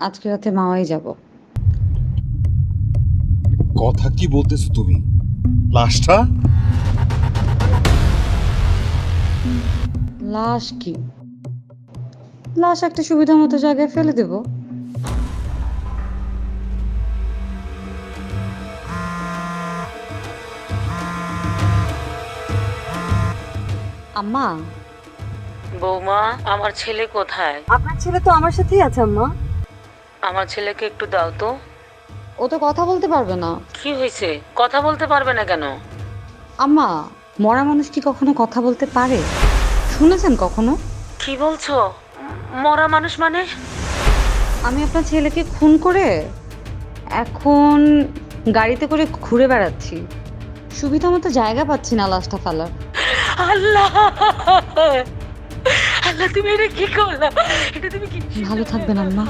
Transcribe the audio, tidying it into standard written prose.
আজকে রাতে মাওয়াই যাব। কথা কি বলতেছো তুমি? লাশটা? লাশ কি? লাশ একটা সুবিধা মতো জায়গায় ফেলে দেব। আম্মা, বৌমা, আমার ছেলে কোথায়? আপনার ছেলে তো আমার সাথেই আছে আম্মা। আমার ছেলেকে একটু দাও তো। ও তো কথা বলতে পারবে না। কি হয়েছে? কথা বলতে পারবে না কেন? আম্মা, মরা মানুষ কি কখনো কথা বলতে পারে? শুনেছেন কখনো? কি বলছো? মরা মানুষ মানে? আমি আপনার ছেলেকে খুন করে এখন গাড়িতে করে ঘুরে বেড়াচ্ছি। সুবিধা মতো জায়গা পাচ্ছি না লাশটা ফেলার। আল্লাহ, আল্লাহ, তুমি এটা কি করলা? এটা তুমি কি? ভালো থাকবেন আম্মা।